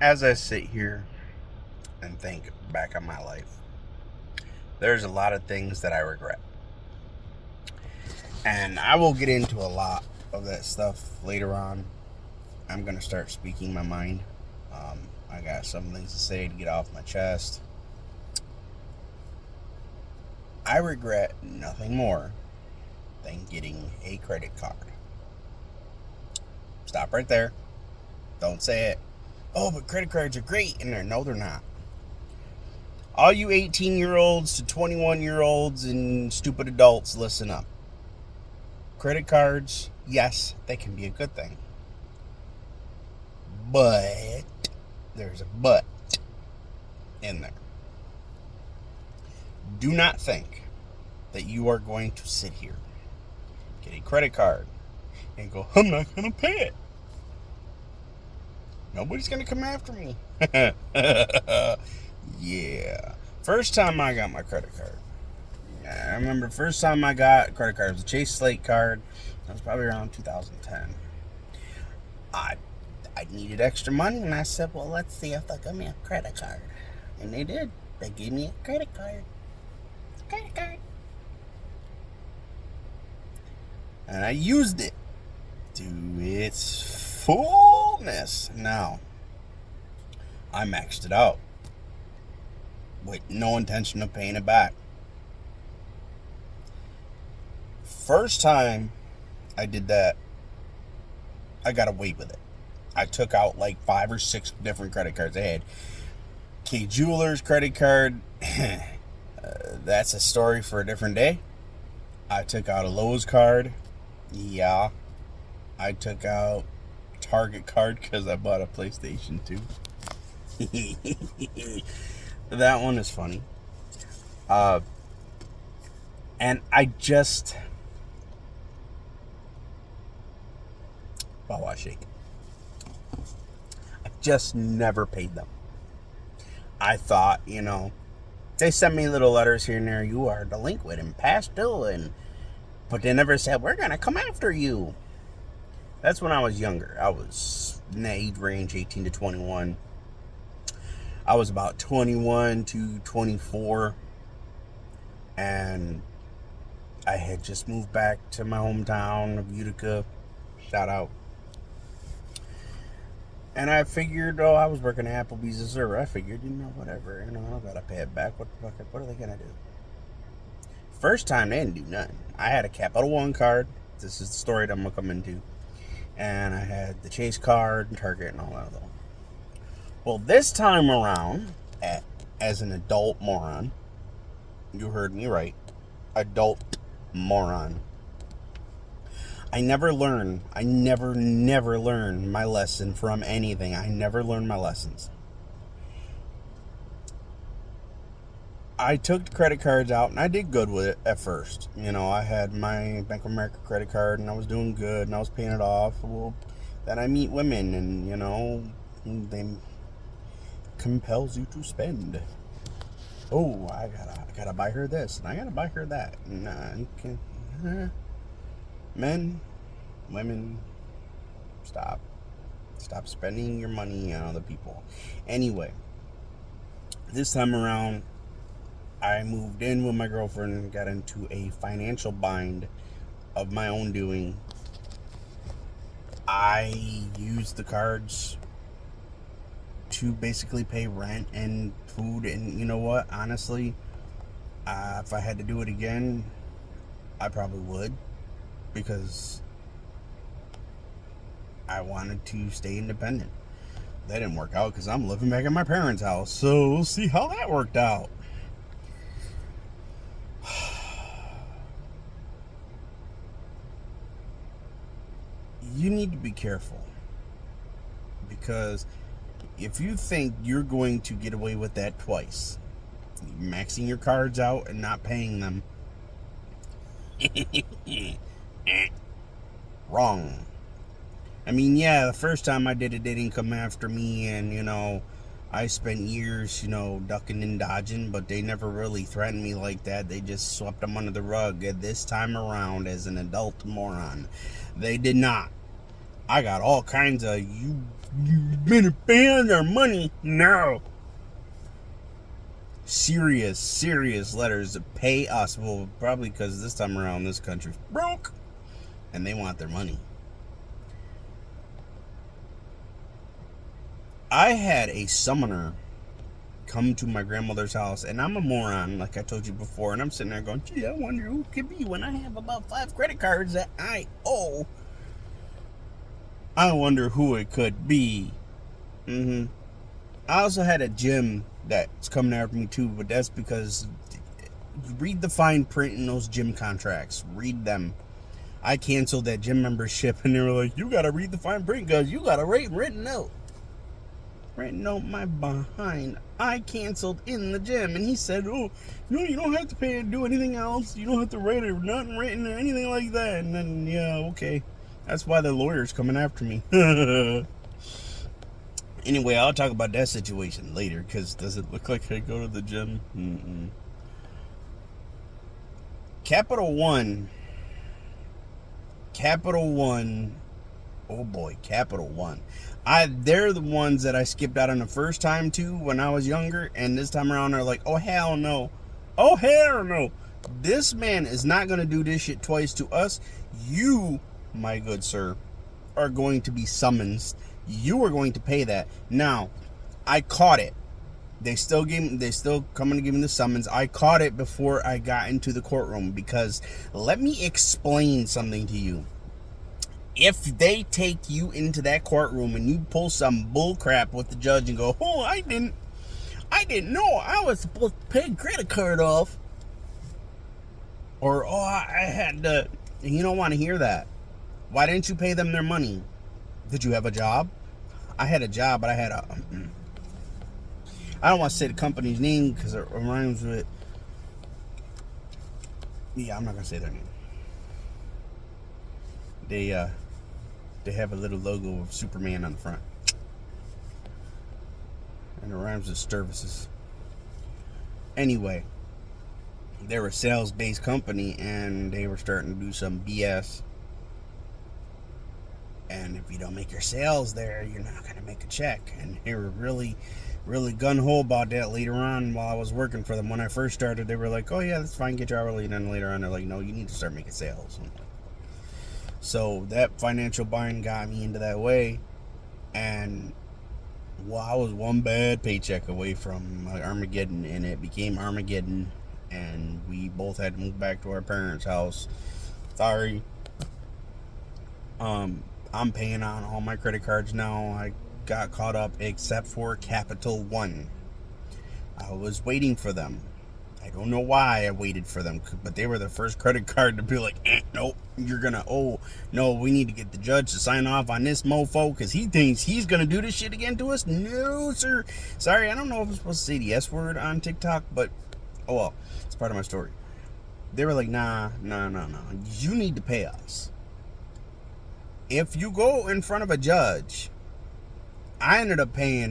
As I sit here and think back on my life, there's a lot of things that I regret. And I will get into a lot of that stuff later on. I'm going to start speaking my mind. I got some things to say to get off my chest. I regret nothing more than getting a credit card. Stop right there. Don't say it. Oh, but credit cards are great. And no, they're not. All you 18-year-olds to 21-year-olds and stupid adults, listen up. Credit cards, yes, they can be a good thing. But there's a but in there. Do not think that you are going to sit here, get a credit card, and go, I'm not going to pay it. Nobody's going to come after me. Yeah. First time I got my credit card. I remember the first time I got a credit card. It was a Chase Slate card. That was probably around 2010. I needed extra money, and I said, well, let's see if they'll give me a credit card. And they did. They gave me a credit card. Credit card. And I used it to its fullness. Now, I maxed it out with no intention of paying it back. First time I did that, I got away with it. I took out like 5 or 6 different credit cards. I had Kay Jewelers credit card. That's a story for a different day. I took out a Lowe's card. Yeah. I took out Target card because I bought a PlayStation 2. That one is funny. And I just... Wow, I shake. I just never paid them. I thought, they sent me little letters here and there. You are delinquent and past due, but they never said, we're going to come after you. That's when I was younger. I was in the age range, 18 to 21. I was about 21 to 24. And I had just moved back to my hometown of Utica. Shout out. And I figured, I was working at Applebee's as a server. I figured, whatever. I gotta pay it back. What are they gonna do? First time, they didn't do nothing. I had a Capital One card. This is the story that I'm gonna come into. And I had the Chase card and Target and all that other. Well, this time around, as an adult moron, you heard me right, adult moron, I never learn my lesson from anything. I never learned my lessons. I took the credit cards out, and I did good with it at first. I had my Bank of America credit card, and I was doing good, and I was paying it off. Well, then I meet women, and, they compels you to spend. Oh, I gotta buy her this, and I gotta buy her that. Men, women, stop spending your money on other people. Anyway, this time around, I moved in with my girlfriend and got into a financial bind of my own doing. I used the cards to basically pay rent and food, and you know what? Honestly, if I had to do it again, I probably would, because I wanted to stay independent. That didn't work out because I'm living back at my parents' house, so we'll see how that worked out. You need to be careful, because if you think you're going to get away with that twice, maxing your cards out and not paying them, wrong. I mean, yeah, the first time I did it, they didn't come after me, and, I spent years, ducking and dodging, but they never really threatened me like that. They just swept them under the rug. And this time around, as an adult moron, they did not. I got all kinds of, you better pay their money now. Serious letters to pay us. Well, probably because this time around this country's broke and they want their money. I had a summoner come to my grandmother's house, and I'm a moron, like I told you before, and I'm sitting there going, gee, I wonder who it could be when I have about 5 credit cards that I owe. I wonder who it could be. I also had a gym that's coming after me too, but that's because read the fine print in those gym contracts. Read them. I canceled that gym membership, and they were like, you gotta read the fine print because you got a rate written out. Written out my behind. I canceled in the gym, and he said, oh, no, you don't have to pay and do anything else. You don't have to write it, nothing written or anything like that. And then, yeah, okay. That's why the lawyer's coming after me. Anyway, I'll talk about that situation later, because does it look like I go to the gym? Capital One. Oh boy, Capital One. They're the ones that I skipped out on the first time too when I was younger, and this time around they're like, oh hell no. Oh hell no. This man is not going to do this shit twice to us. You, my good sir, are going to be summoned. You are going to pay that. Now, I caught it. They still coming to give me the summons. I caught it before I got into the courtroom, because let me explain something to you. If they take you into that courtroom and you pull some bull crap with the judge and go, oh, I didn't know I was supposed to pay a credit card off, or oh, I had to, you don't want to hear that. Why didn't you pay them their money? Did you have a job? I had a job, but I had a I don't want to say the company's name because it rhymes with, yeah, I'm not gonna say their name. They have a little logo of Superman on the front, and it rhymes with services. Anyway, they were a sales-based company, and they were starting to do some BS. And if you don't make your sales there, you're not gonna make a check. And they were really gun-ho about that later on while I was working for them. When I first started, they were like, oh yeah, that's fine, get your hourly. And then later on, they're like, no, you need to start making sales. So that financial bind got me into that way. And well, I was one bad paycheck away from Armageddon, and it became Armageddon. And we both had to move back to our parents' house. Sorry. I'm paying on all my credit cards now. I got caught up except for Capital One. I was waiting for them. I don't know why I waited for them, but they were the first credit card to be like, nope, you're gonna, oh, no, we need to get the judge to sign off on this mofo because he thinks he's gonna do this shit again to us. No, sir. Sorry, I don't know if I'm supposed to say the S word on TikTok, but, oh well, it's part of my story. They were like, nah, you need to pay us. If you go in front of a judge, I have to pay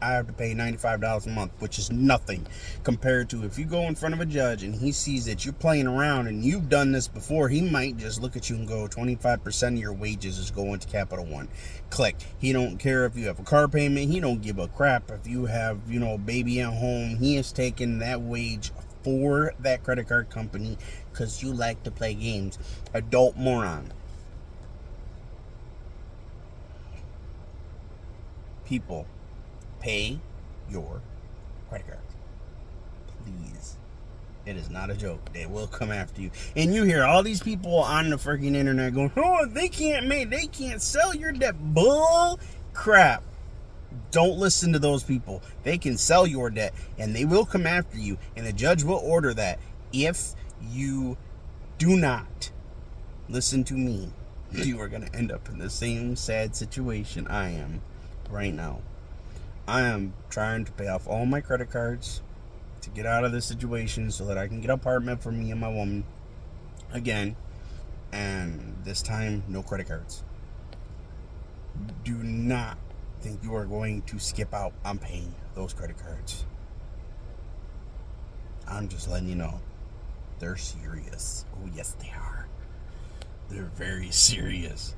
$95 a month, which is nothing compared to if you go in front of a judge and he sees that you're playing around and you've done this before, he might just look at you and go, 25% of your wages is going to Capital One. Click. He don't care if you have a car payment. He don't give a crap if you have, a baby at home. He is taking that wage for that credit card company because you like to play games. Adult moron. People, pay your credit cards. Please. It is not a joke. They will come after you. And you hear all these people on the freaking internet going, oh, they can't sell your debt. Bull crap. Don't listen to those people. They can sell your debt and they will come after you, and the judge will order that. If you do not listen to me, you are going to end up in the same sad situation I am right now. I am trying to pay off all my credit cards to get out of this situation so that I can get an apartment for me and my woman again, and this time no credit cards. Do not think you are going to skip out on paying those credit cards. I'm just letting you know, they're serious. Oh yes, they are. They're very serious.